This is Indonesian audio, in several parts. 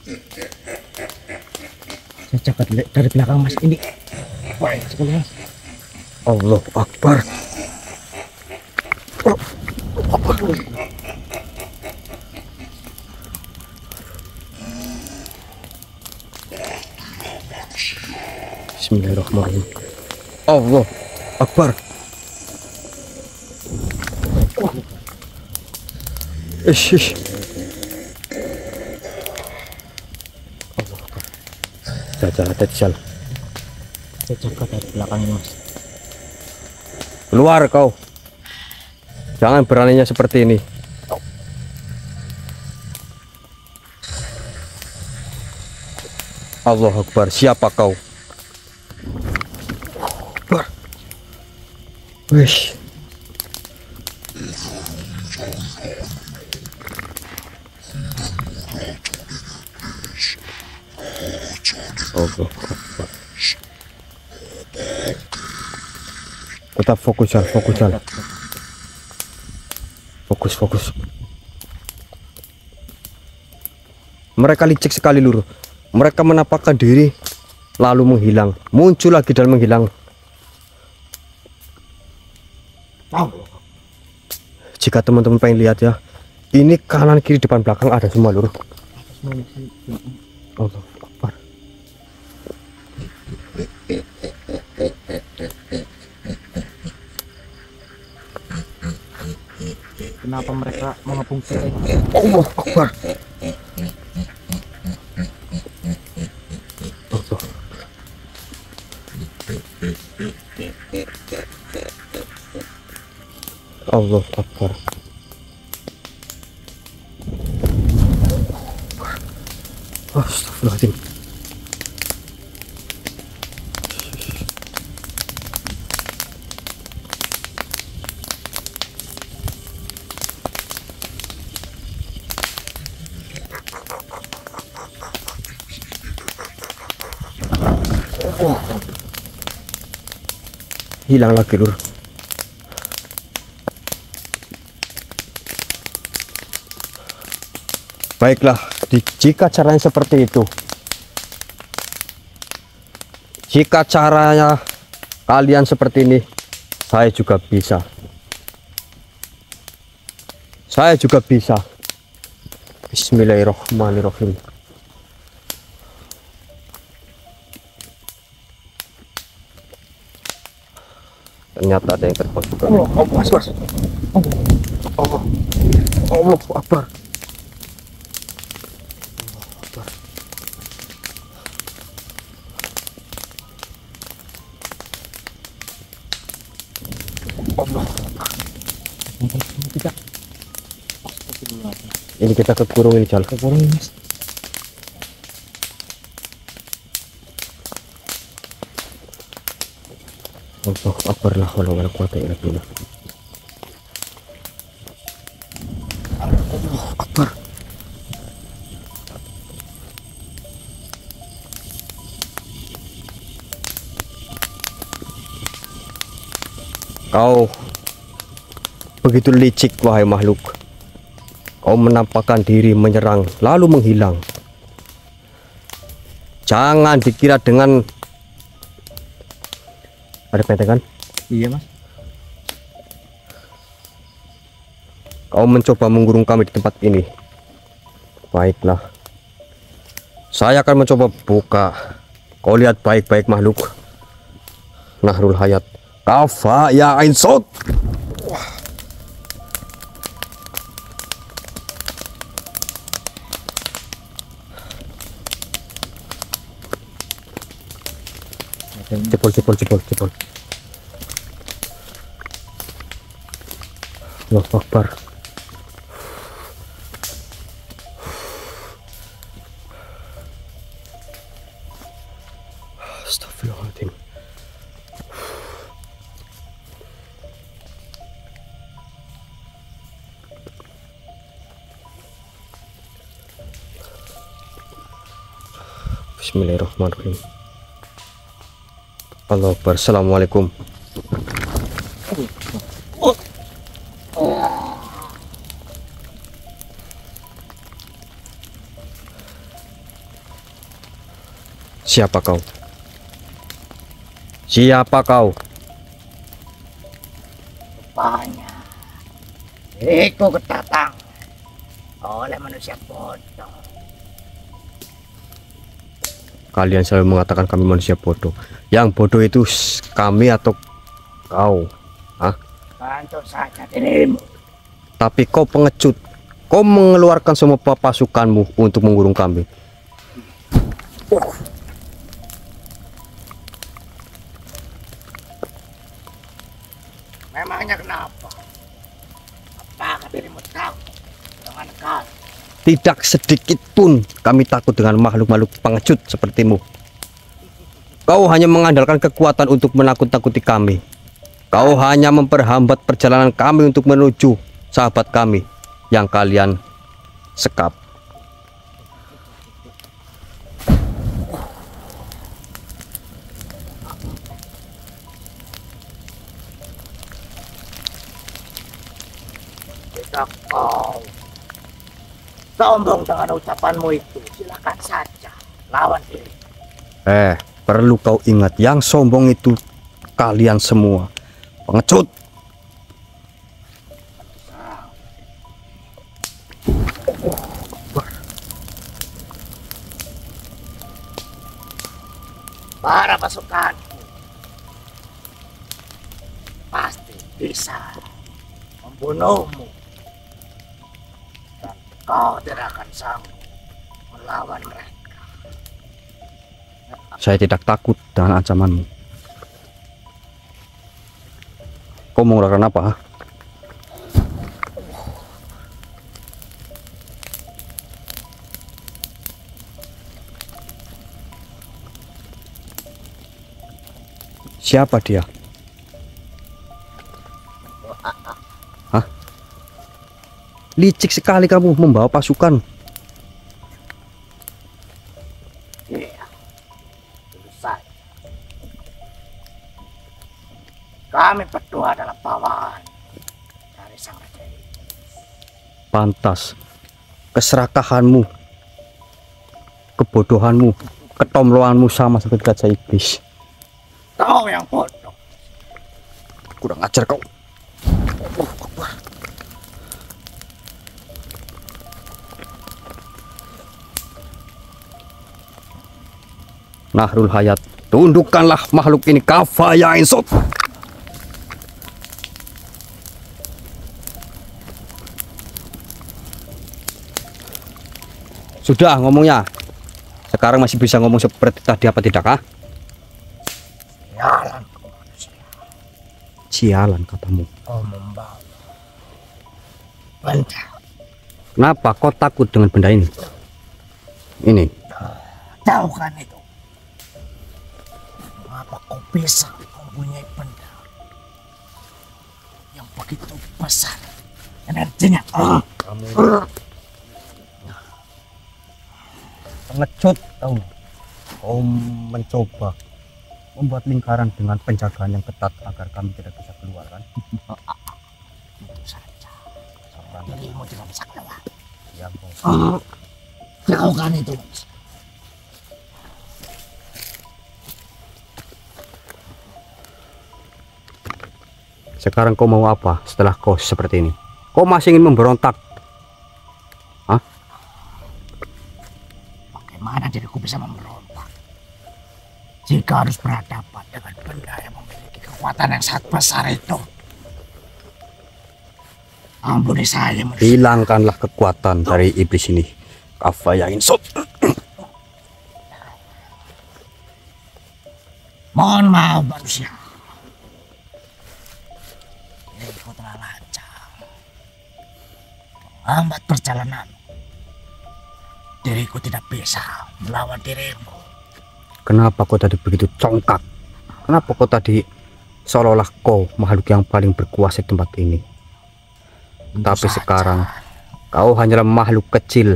Saya jaga dari belakang mas, ini baik sekali mas. Allahu Akbar. Bismillahirrahmanirrahim. Allah Akbar. Ish. Allah Akbar. Jaga Dajjal. Saya jaga dari belakang mas. Keluar kau. Jangan beraninya seperti ini. Allah Akbar. Siapa kau? Akbar. Wish. Allah Akbar. Tetap fokus Jal, fokus Jal. Fokus. Mereka licik sekali lur. Mereka menampakkan diri lalu menghilang, muncul lagi dan menghilang. Jika teman-teman pengen lihat ya, ini kanan kiri depan belakang ada semua lur. Allah Akbar. Kenapa mereka mengepung kita? Allah Akbar. Allah Akbar. Astagfirullahaladzim. Hilang lagi lur. Baiklah, jika caranya seperti itu, jika caranya kalian seperti ini, saya juga bisa. Saya juga bisa. Bismillahirrahmanirrahim. Ternyata ada yang terbang juga. Allah Akbar. Ini kita kekurung ini Jal. Kekurung mas. Allah Akbar lah wala quwata illa billah. Allah Akbar. Kau begitu licik wahai makhluk. Kau menampakkan diri menyerang lalu menghilang. Jangan dikira dengan ada pentekan. Iya mas. Kau mencoba mengurung kami di tempat ini. Baiklah, saya akan mencoba buka. Kau lihat baik-baik makhluk. Nahrul Hayat. Kafa ya Ain Sod. Jebol. Allahu Akbar. Astagfirullahaladzim. Bismillahirrahmanirrahim. Allahu Akbar. Assalamualaikum. Siapa kau? Siapa kau? Rupanya diriku kedatang oleh manusia bodoh. Kalian selalu mengatakan kami manusia bodoh. Yang bodoh itu kami atau kau? Hah? Bantu saja dirimu. Tapi kau pengecut. Kau mengeluarkan semua pasukanmu untuk mengurung kami. Memangnya kenapa? Apakah dirimu takut dengan kami? Tidak sedikit pun kami takut dengan makhluk-makhluk pengecut sepertimu. Kau hanya mengandalkan kekuatan untuk menakut-takuti kami. Kau hanya memperhambat perjalanan kami untuk menuju sahabat kami yang kalian sekap. Jika kau sombong dengan ucapanmu itu, silakan saja lawan diri. Perlu kau ingat, yang sombong itu kalian semua. Pengecut. Para pasukan pasti bisa membunuhmu dan kau tidak akan sanggup melawan mereka. Saya tidak takut dengan ancamanmu. Kau mau melakukan apa? Siapa dia? Hah? Licik sekali kamu membawa pasukan. Iya, tentu saja. Kami berdua adalah bawahan dari sang raja. Pantas. Keserakahanmu, kebodohanmu, ketomloanmu sama seperti Raja Iblis. Kau yang bodoh. Kurang ajar kau. Nahrul Hayat, tundukkanlah makhluk ini, Kafaya Insot. Sudah ngomongnya. Sekarang masih bisa ngomong seperti tadi apa tidak, ah? Sialan kau manusia. Sialan katamu. Kau membawa benda. Kenapa kau takut dengan benda ini? Ini. Tahu kan itu? Mengapa kau bisa mempunyai benda yang begitu besar energinya? Kamu pengecut, tahu? Kau mencoba membuat lingkaran dengan penjagaan yang ketat agar kami tidak bisa keluar, kan? Itu saja. Dirimu tidak bisa keluar. Ya, bos. Tahu kan itu? Sekarang kau mau apa setelah kau seperti ini? Kau masih ingin memberontak? Hah? Bagaimana diriku bisa memberontak jika harus berhadapan dengan benda yang memiliki kekuatan yang sangat besar itu? Ampuni saya, manusia. Hilangkanlah kekuatan dari iblis ini, Kafaya Insot. Mohon maaf, manusia. Diriku telah lancang menghambat perjalanan. Diriku tidak bisa melawan dirimu. Kenapa kau tadi begitu congkak? Kenapa kau tadi seolah-olah kau makhluk yang paling berkuasa di tempat ini? Tapi sekarang kau hanyalah makhluk kecil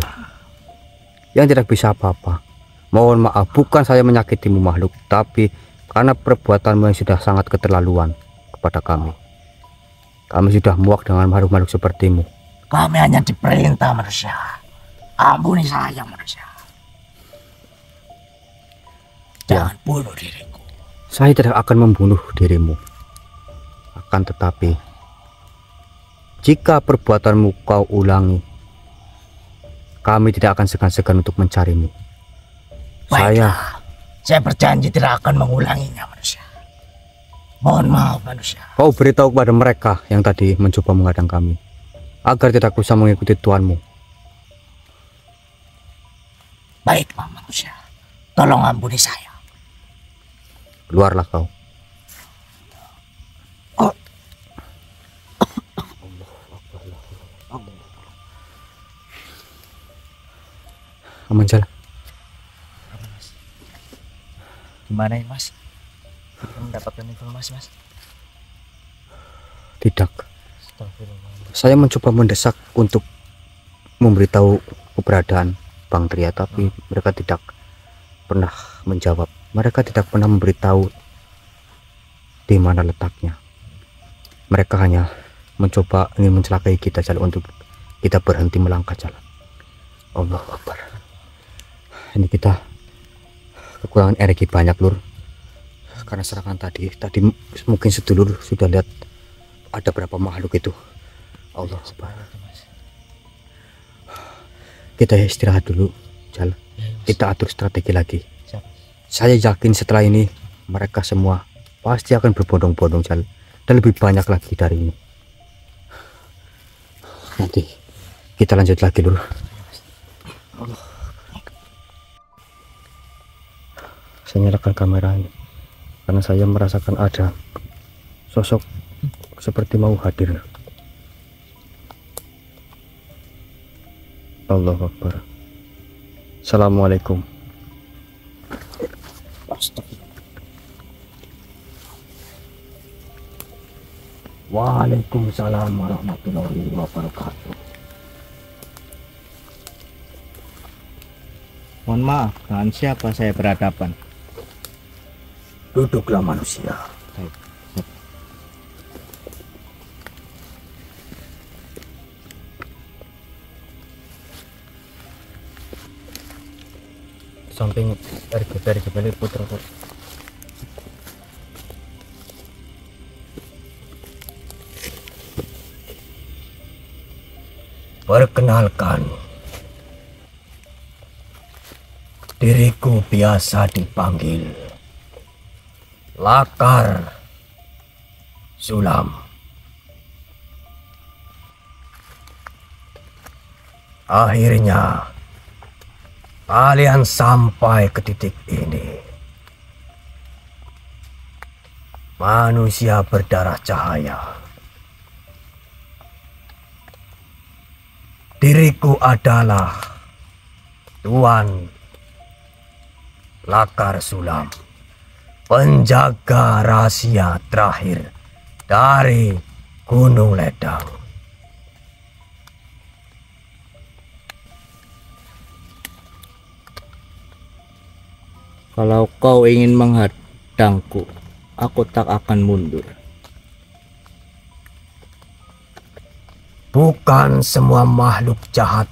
yang tidak bisa apa-apa. Mohon maaf, bukan saya menyakitimu makhluk, tapi karena perbuatanmu yang sudah sangat keterlaluan kepada kami. Kami sudah muak dengan makhluk-makhluk sepertimu. Kami hanya diperintah, manusia. Ampuni saya, manusia. Jangan bunuh diriku. Saya tidak akan membunuh dirimu. Akan tetapi, jika perbuatanmu kau ulangi, kami tidak akan segan-segan untuk mencarimu. Baiklah, saya berjanji tidak akan mengulanginya, manusia. Mohon maaf, manusia. Kau beritahu kepada mereka yang tadi mencoba menghadang kami, agar tidak bisa mengikuti tuanmu. Baiklah, manusia. Tolong ampuni saya. Keluarlah kau. Aman jalan. Gimana ini, Mas? Kita mendapatkan informasi, Mas? Tidak. Astagfirullah. Saya mencoba mendesak untuk memberitahu keberadaan Bang Tria, tapi mereka tidak pernah menjawab. Mereka tidak pernah memberitahu di mana letaknya. Mereka hanya mencoba ingin mencelakai kita jalan untuk kita berhenti melangkah jalan. Allahu Akbar. Ini kita kekurangan energi banyak, Lur. Karena serangan tadi mungkin sedulur sudah lihat ada berapa makhluk itu. Allah Akbar. Kita istirahat dulu, Jal. Kita atur strategi lagi. Saya yakin setelah ini mereka semua pasti akan berbondong-bondong, Jal, dan lebih banyak lagi dari ini. Nanti kita lanjut lagi, Lur. Allah. Saya nyalakan kamera ini karena saya merasakan ada sosok seperti mau hadir. Allahu Akbar. Assalamualaikum. Waalaikumsalam warahmatullahi wabarakatuh. Mohon maaf, dengan siapa saya berhadapan? Duduklah, manusia. Samping dari kembali putra. Perkenalkan, diriku biasa dipanggil Lakar Sulam. Akhirnya kalian sampai ke titik ini. Manusia berdarah cahaya. Diriku adalah Tuan Lakar Sulam, penjaga rahasia terakhir dari Gunung Ledang. Kalau kau ingin menghadangku, aku tak akan mundur. Bukan semua makhluk jahat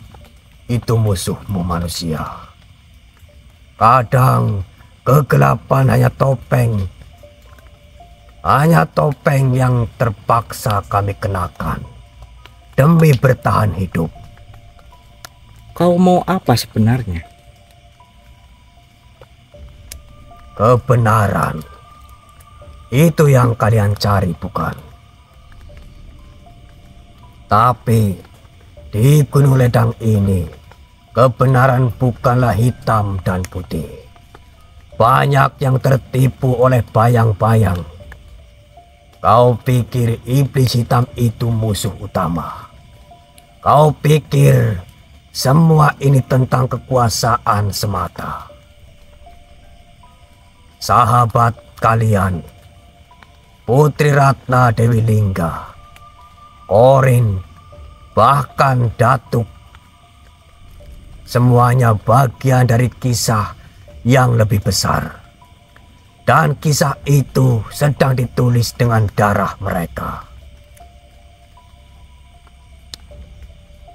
itu musuhmu, manusia. Kadang kegelapan hanya topeng yang terpaksa kami kenakan demi bertahan hidup. Kau mau apa sebenarnya? Kebenaran itu yang kalian cari, bukan? Tapi di Gunung Ledang ini, kebenaran bukanlah hitam dan putih. Banyak yang tertipu oleh bayang-bayang. Kau pikir iblis hitam itu musuh utama. Kau pikir semua ini tentang kekuasaan semata. Sahabat kalian, Putri Ratna Dewi Lingga, Korin, bahkan Datuk, semuanya bagian dari kisah yang lebih besar. Dan kisah itu sedang ditulis dengan darah mereka.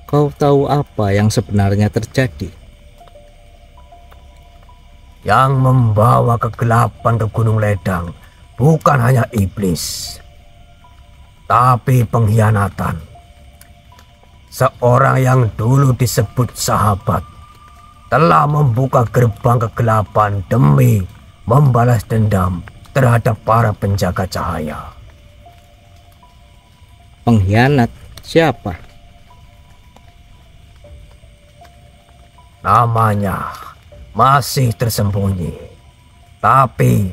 Kau tahu apa yang sebenarnya terjadi? Yang membawa kegelapan ke Gunung Ledang bukan hanya iblis, tapi pengkhianatan. Seorang yang dulu disebut sahabat telah membuka gerbang kegelapan demi membalas dendam terhadap para penjaga cahaya. Pengkhianat siapa? Namanya masih tersembunyi, tapi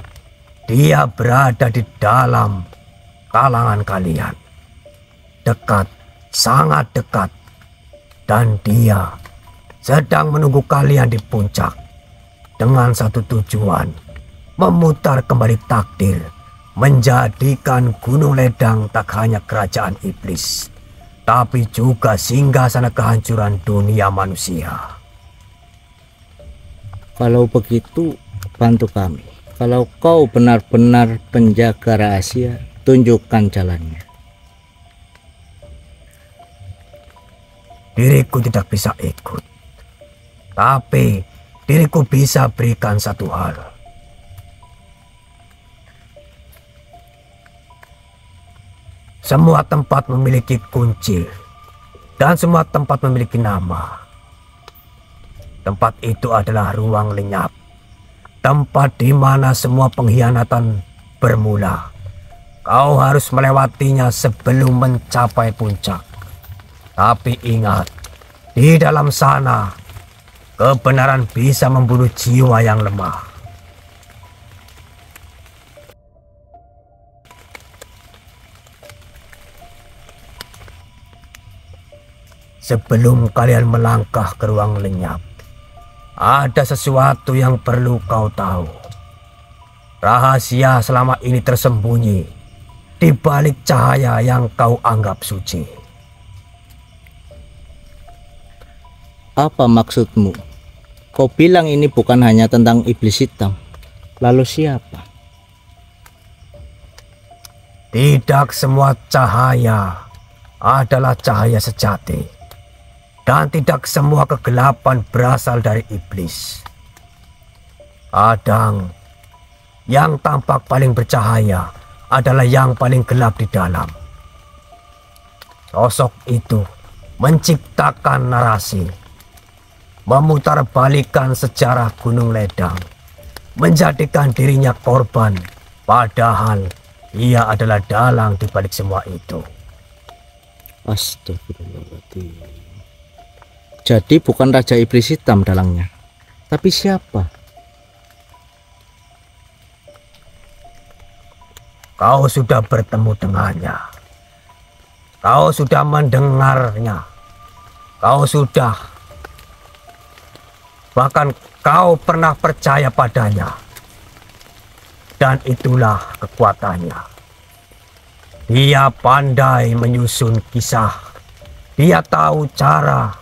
dia berada di dalam kalangan kalian. Dekat, sangat dekat. Dan dia sedang menunggu kalian di puncak dengan satu tujuan, memutar kembali takdir, menjadikan Gunung Ledang tak hanya kerajaan iblis, tapi juga singgasana kehancuran dunia manusia. Kalau begitu, bantu kami. Kalau kau benar-benar penjaga rahasia, tunjukkan jalannya. Diriku tidak bisa ikut, tapi diriku bisa berikan satu hal. Semua tempat memiliki kunci, dan semua tempat memiliki nama. Tempat itu adalah ruang lenyap, tempat di mana semua pengkhianatan bermula. Kau harus melewatinya sebelum mencapai puncak. Tapi ingat, di dalam sana, kebenaran bisa membunuh jiwa yang lemah. Sebelum kalian melangkah ke ruang lenyap, ada sesuatu yang perlu kau tahu. Rahasia selama ini tersembunyi di balik cahaya yang kau anggap suci. Apa maksudmu? Kau bilang ini bukan hanya tentang iblis hitam. Lalu siapa? Tidak semua cahaya adalah cahaya sejati. Dan tidak semua kegelapan berasal dari iblis. Kadang, yang tampak paling bercahaya adalah yang paling gelap di dalam. Sosok itu menciptakan narasi, memutarbalikan sejarah Gunung Ledang, menjadikan dirinya korban, padahal ia adalah dalang di balik semua itu. Astagfirullahaladzim. Jadi bukan Raja Iblis Hitam dalangnya, tapi siapa? Kau sudah bertemu dengannya. Kau sudah mendengarnya. Bahkan kau pernah percaya padanya. Dan itulah kekuatannya. Dia pandai menyusun kisah. Dia tahu cara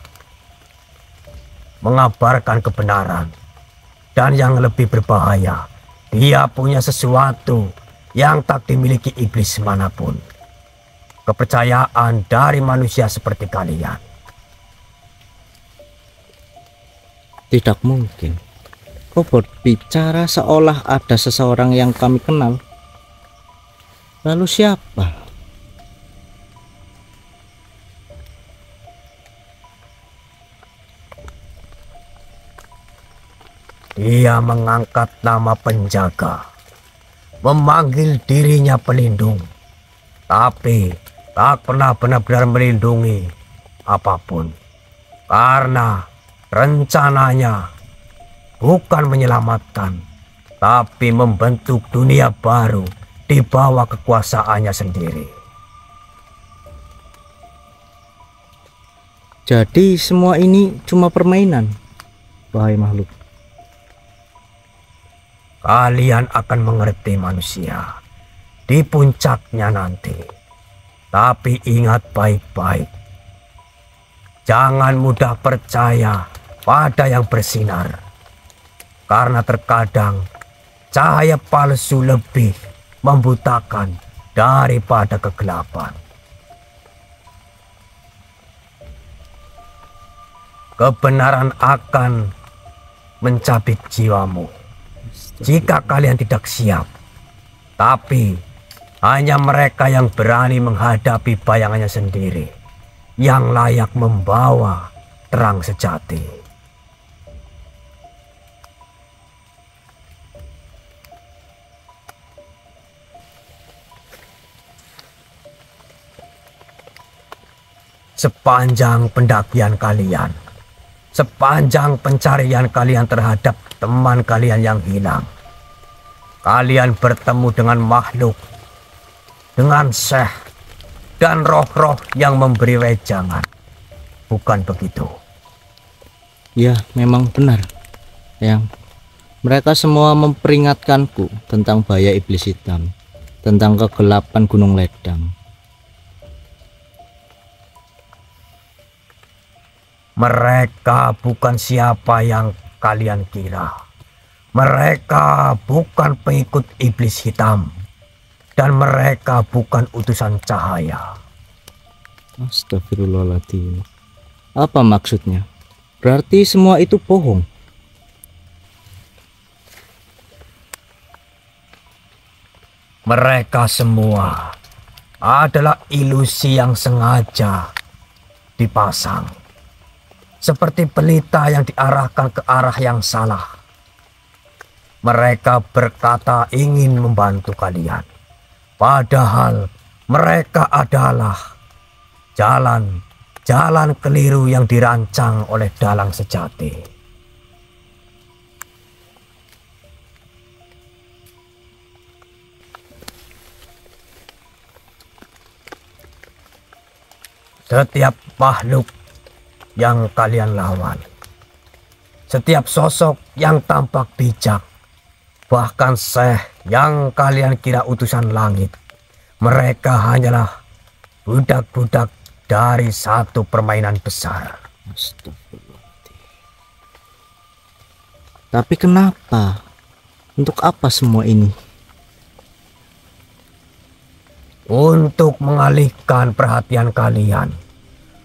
mengabarkan kebenaran. Dan yang lebih berbahaya, dia punya sesuatu yang tak dimiliki iblis manapun. Kepercayaan dari manusia seperti kalian. Tidak mungkin. Kau berbicara seolah ada seseorang yang kami kenal. Lalu siapa? Dia mengangkat nama penjaga, memanggil dirinya pelindung, tapi tak pernah benar-benar melindungi apapun. Karena rencananya bukan menyelamatkan, tapi membentuk dunia baru di bawah kekuasaannya sendiri. Jadi semua ini cuma permainan, wahai makhluk. Kalian akan mengerti manusia di puncaknya nanti. Tapi ingat baik-baik. Jangan mudah percaya pada yang bersinar. Karena terkadang cahaya palsu lebih membutakan daripada kegelapan. Kebenaran akan mencabik jiwamu. jika kalian tidak siap. Tapi hanya mereka yang berani menghadapi bayangannya sendiri yang layak membawa terang sejati. Sepanjang pendakian kalian, sepanjang pencarian kalian terhadap teman kalian yang hilang, kalian bertemu dengan makhluk, dengan syekh, dan roh-roh yang memberi wejangan. Bukan begitu? Ya, memang benar. Yang mereka semua memperingatkanku tentang bahaya iblis hitam, tentang kegelapan Gunung Ledang. Mereka bukan siapa yang kalian kira. Mereka bukan pengikut iblis hitam. Dan mereka bukan utusan cahaya. Astagfirullahaladzim. Apa maksudnya? Berarti semua itu bohong. Mereka semua adalah ilusi yang sengaja dipasang. Seperti pelita yang diarahkan ke arah yang salah. Mereka berkata ingin membantu kalian. Padahal mereka adalah jalan keliru yang dirancang oleh dalang sejati. Setiap makhluk yang kalian lawan, setiap sosok yang tampak bijak, bahkan syekh yang kalian kira utusan langit, mereka hanyalah budak-budak dari satu permainan besar. Astagfirullahaladzim. Tapi kenapa? Untuk apa semua ini? Untuk mengalihkan perhatian kalian,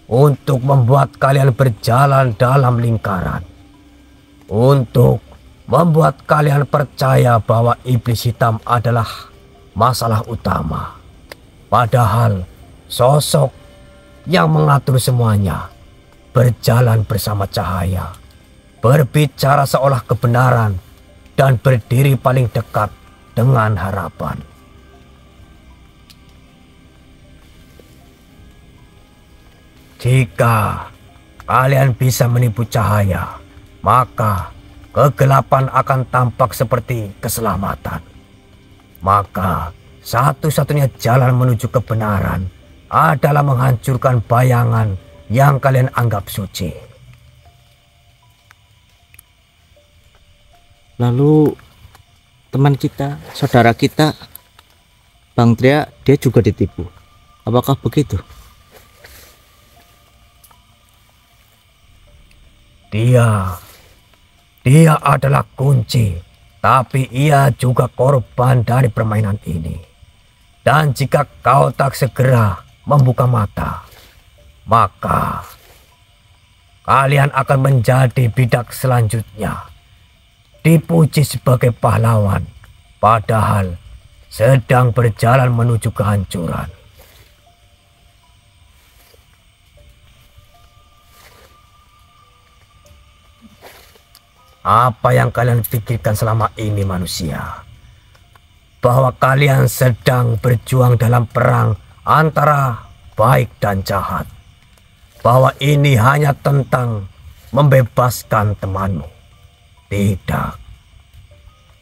untuk membuat kalian berjalan dalam lingkaran, untuk membuat kalian percaya bahwa iblis hitam adalah masalah utama. Padahal sosok yang mengatur semuanya berjalan bersama cahaya, berbicara seolah kebenaran, dan berdiri paling dekat dengan harapan. Jika kalian bisa menipu cahaya, maka kegelapan akan tampak seperti keselamatan. Maka satu-satunya jalan menuju kebenaran adalah menghancurkan bayangan yang kalian anggap suci. Lalu teman kita, saudara kita, Bang Tria, dia juga ditipu. Apakah begitu? Dia adalah kunci, tapi ia juga korban dari permainan ini. Dan jika kau tak segera membuka mata, maka kalian akan menjadi bidak selanjutnya, dipuji sebagai pahlawan, padahal sedang berjalan menuju kehancuran. Apa yang kalian pikirkan selama ini, manusia? Bahwa kalian sedang berjuang dalam perang antara baik dan jahat. Bahwa ini hanya tentang membebaskan temanmu. Tidak.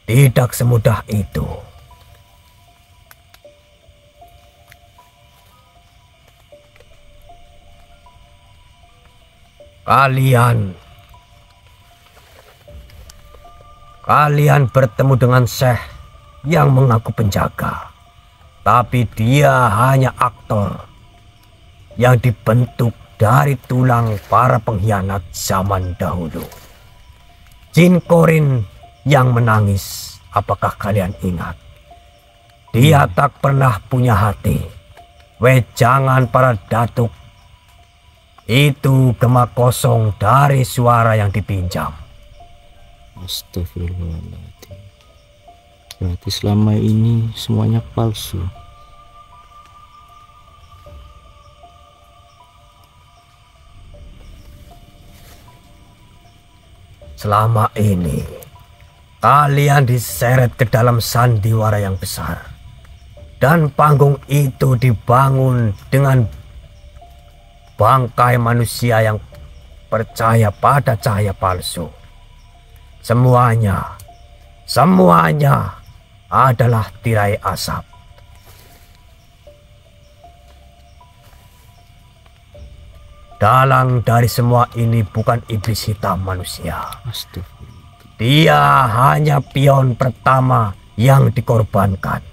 Tidak semudah itu. Kalian bertemu dengan syekh yang mengaku penjaga, tapi dia hanya aktor yang dibentuk dari tulang para pengkhianat zaman dahulu. Jin Korin yang menangis, apakah kalian ingat? Dia tak pernah punya hati. Wejangan para datuk itu gema kosong dari suara yang dipinjam. Astagfirullahaladzim. Berarti selama ini semuanya palsu. Selama ini kalian diseret ke dalam sandiwara yang besar, dan panggung itu dibangun dengan bangkai manusia yang percaya pada cahaya palsu. Semuanya adalah tirai asap. Dalang dari semua ini bukan iblis hitam manusia. Astagfirullah. Dia hanya pion pertama yang dikorbankan.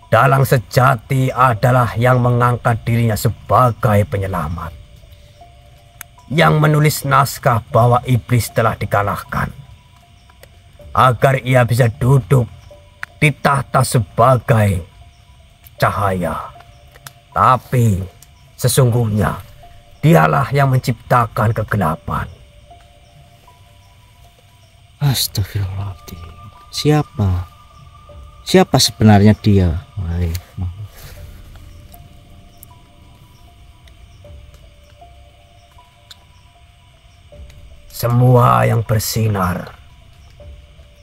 Dalang sejati adalah yang mengangkat dirinya sebagai penyelamat, yang menulis naskah bahwa iblis telah dikalahkan, agar ia bisa duduk di tahta sebagai cahaya. Tapi sesungguhnya dialah yang menciptakan kegelapan. Astagfirullahaladzim. Siapa sebenarnya dia? Semua yang bersinar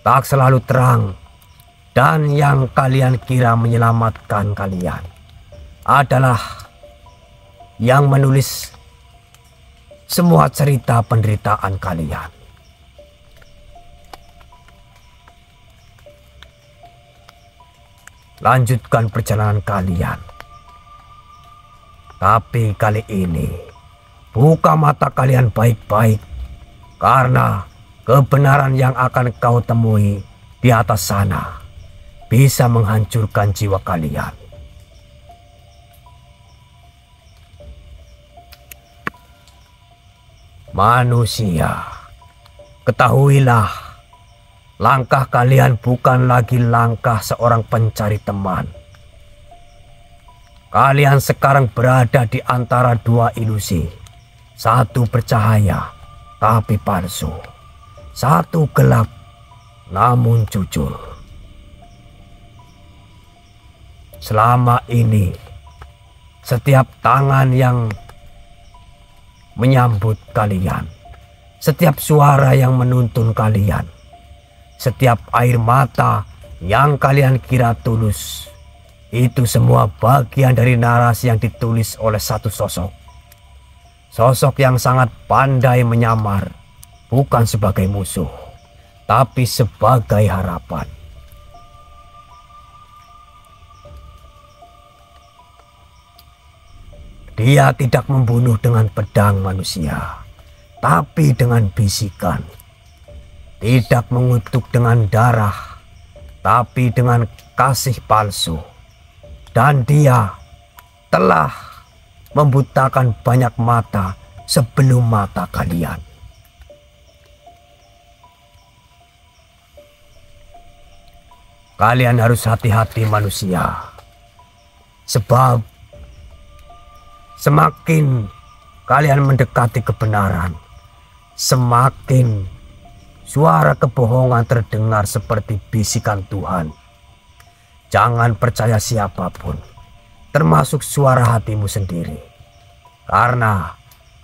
tak selalu terang, dan yang kalian kira menyelamatkan kalian adalah yang menulis semua cerita penderitaan kalian. Lanjutkan perjalanan kalian. Tapi kali ini buka mata kalian baik-baik, karena kebenaran yang akan kau temui di atas sana bisa menghancurkan jiwa kalian. Manusia, ketahuilah, langkah kalian bukan lagi langkah seorang pencari teman. Kalian sekarang berada di antara dua ilusi. Satu bercahaya tapi palsu. Satu gelap namun jujur. Selama ini, setiap tangan yang menyambut kalian, setiap suara yang menuntun kalian, setiap air mata yang kalian kira tulus, itu semua bagian dari narasi yang ditulis oleh satu sosok. Sosok yang sangat pandai menyamar, bukan sebagai musuh, tapi sebagai harapan. Dia tidak membunuh dengan pedang manusia, tapi dengan bisikan. Tidak mengutuk dengan darah, tapi dengan kasih palsu. Dan dia telah membutakan banyak mata sebelum mata kalian. Kalian harus hati-hati manusia, sebab semakin kalian mendekati kebenaran, semakin suara kebohongan terdengar seperti bisikan Tuhan. Jangan percaya siapapun, termasuk suara hatimu sendiri, karena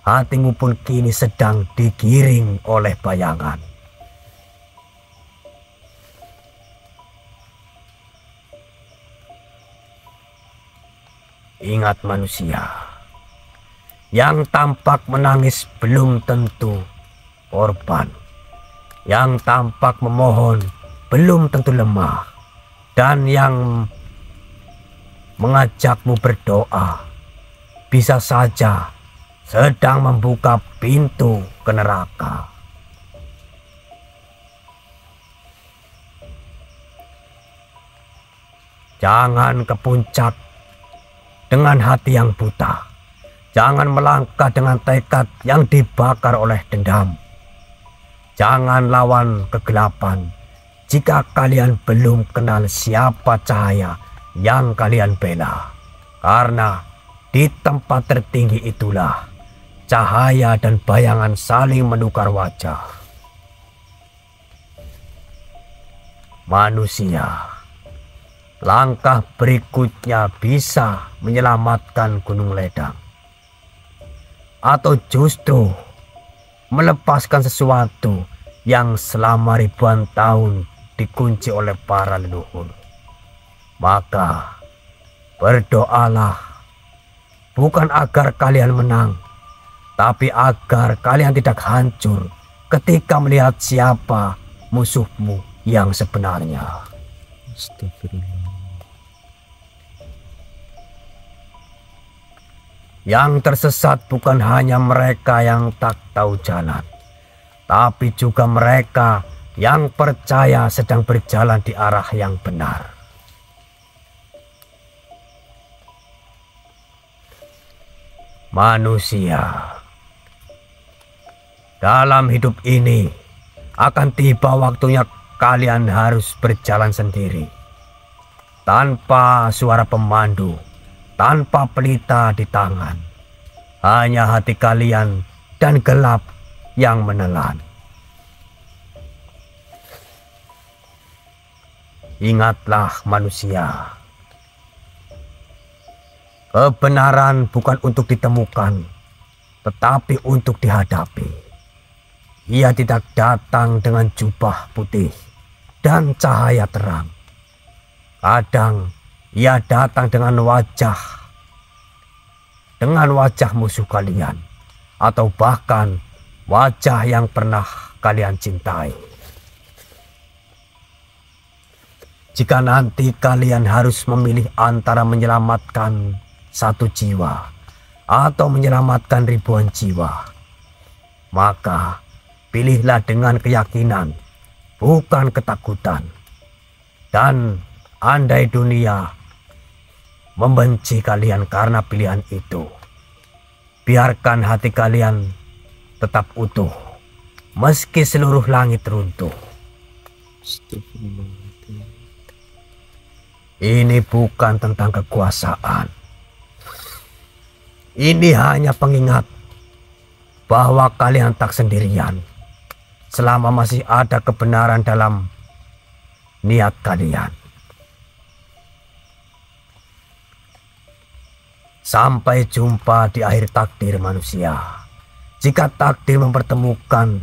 hatimu pun kini sedang digiring oleh bayangan. Ingat manusia, yang tampak menangis belum tentu korban. Yang tampak memohon belum tentu lemah. Dan yang mengajakmu berdoa bisa saja sedang membuka pintu ke neraka. Jangan ke puncak dengan hati yang buta. Jangan melangkah dengan tekad yang dibakar oleh dendam. Jangan lawan kegelapan jika kalian belum kenal siapa cahaya yang kalian bela. Karena di tempat tertinggi itulah cahaya dan bayangan saling menukar wajah. Manusia, langkah berikutnya bisa menyelamatkan Gunung Ledang, atau justru melepaskan sesuatu yang selama ribuan tahun dikunci oleh para leluhur. Maka berdoalah, bukan agar kalian menang, tapi agar kalian tidak hancur ketika melihat siapa musuhmu yang sebenarnya. Astagfirullah. Yang tersesat bukan hanya mereka yang tak tahu jalan, tapi juga mereka yang percaya sedang berjalan di arah yang benar. Manusia, dalam hidup ini akan tiba waktunya kalian harus berjalan sendiri, tanpa suara pemandu, tanpa pelita di tangan. Hanya hati kalian dan gelap yang menelan. Ingatlah manusia, kebenaran bukan untuk ditemukan, tetapi untuk dihadapi. Ia tidak datang dengan jubah putih dan cahaya terang. Kadang ia datang dengan wajah musuh kalian, atau bahkan wajah yang pernah kalian cintai. Jika nanti kalian harus memilih antara menyelamatkan satu jiwa atau menyelamatkan ribuan jiwa, maka pilihlah dengan keyakinan, bukan ketakutan. Dan andai dunia membenci kalian karena pilihan itu, biarkan hati kalian tetap utuh, meski seluruh langit runtuh. Ini bukan tentang kekuasaan. Ini hanya pengingat bahwa kalian tak sendirian selama masih ada kebenaran dalam niat kalian. Sampai jumpa di akhir takdir manusia. Jika takdir mempertemukan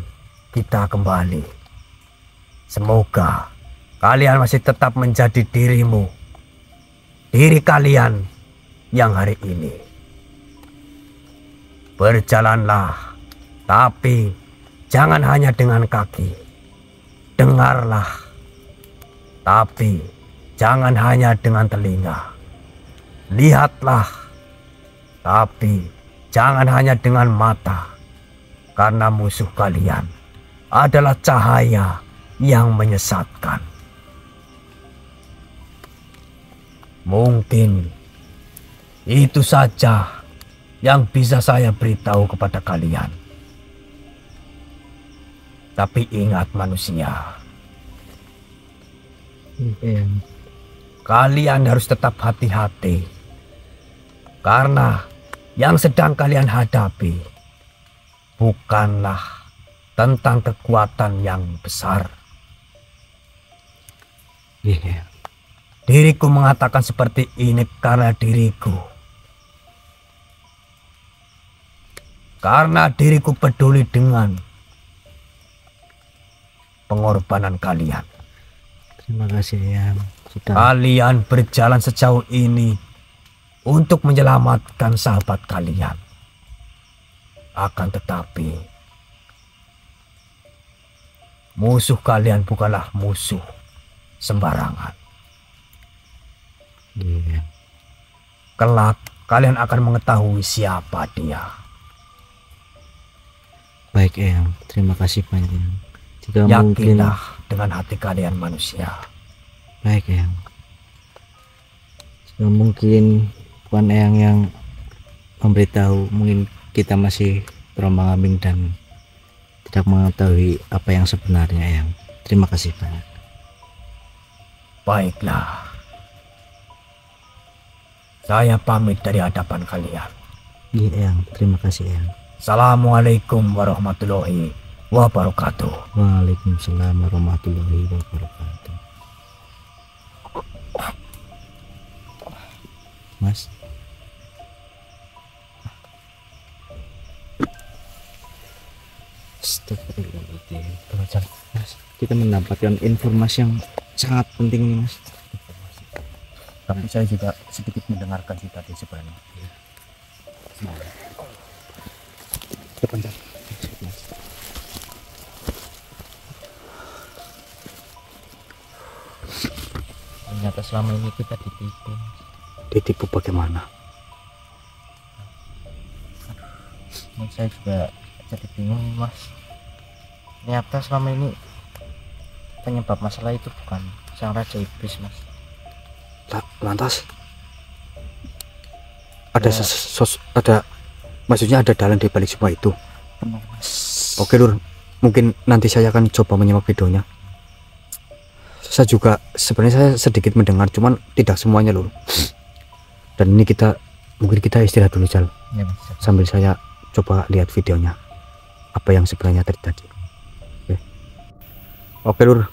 kita kembali, semoga kalian masih tetap menjadi diri kalian yang hari ini. Berjalanlah, tapi jangan hanya dengan kaki. Dengarlah, tapi jangan hanya dengan telinga. Lihatlah, tapi jangan hanya dengan mata, karena musuh kalian adalah cahaya yang menyesatkan. Mungkin itu saja yang bisa saya beritahu kepada kalian. Tapi ingat manusia, kalian harus tetap hati-hati, karena yang sedang kalian hadapi bukanlah tentang kekuatan yang besar. Diriku mengatakan seperti ini karena diriku peduli dengan pengorbanan kalian. Terima kasih yang sudah. Kalian berjalan sejauh ini untuk menyelamatkan sahabat kalian. Akan tetapi, musuh kalian bukanlah musuh sembarangan. Kelak kalian akan mengetahui siapa dia. Baik Eyang, terima kasih banyak. Jika Yakinlah mungkin dengan hati kalian manusia. Baik Eyang. Jika mungkin Puan Eyang yang memberitahu, mungkin kita masih terombang-ambing dan tidak mengetahui apa yang sebenarnya Eyang. Terima kasih banyak. Baiklah, saya pamit dari hadapan kalian. Iya Eyang, terima kasih Eyang. Assalamualaikum warahmatullahi wabarakatuh. Waalaikumsalam warahmatullahi wabarakatuh. kita mendapatkan informasi yang sangat penting nih Mas. Tapi saya juga sedikit mendengarkan sih tadi sebenarnya. Depan Sal. Ternyata selama ini kita ditipu. Ditipu bagaimana? Saya juga jadi bingung Mas. Ternyata selama ini penyebab masalah itu bukan sang raja iblis Mas. Lantas ada ada maksudnya ada dalang di balik semua itu. Benar Mas. Oke Lur, mungkin nanti saya akan coba menyimak videonya. Saya juga sebenarnya saya sedikit mendengar, cuman tidak semuanya Lur. Dan ini mungkin kita istirahat dulu Jal, Ya Mas. sambil saya coba lihat videonya apa yang sebenarnya terjadi. Oke Lur,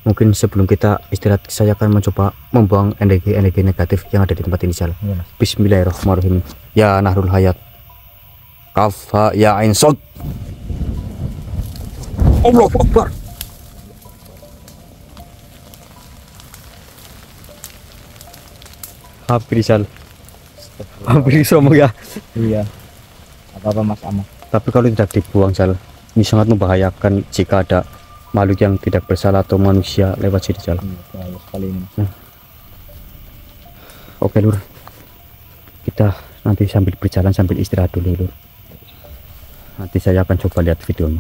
mungkin sebelum kita istirahat saya akan mencoba membuang energi negatif yang ada di tempat ini Jal. Ya Mas. Bismillahirrahmanirrahim. Ya Nahrul Hayat, Kafa ya Ain Sod. Allahu Akbar. Hampir Jal, hampir sombong ya. Iya. Apa Mas aman? Tapi kalau tidak dibuang Jal, ini sangat membahayakan jika ada makhluk yang tidak bersalah atau manusia lewat sini Jal. Bahaya sekali ini Mas. Oke Lur, kita nanti sambil berjalan sambil istirahat dulu Lur. Nanti saya akan coba lihat videonya.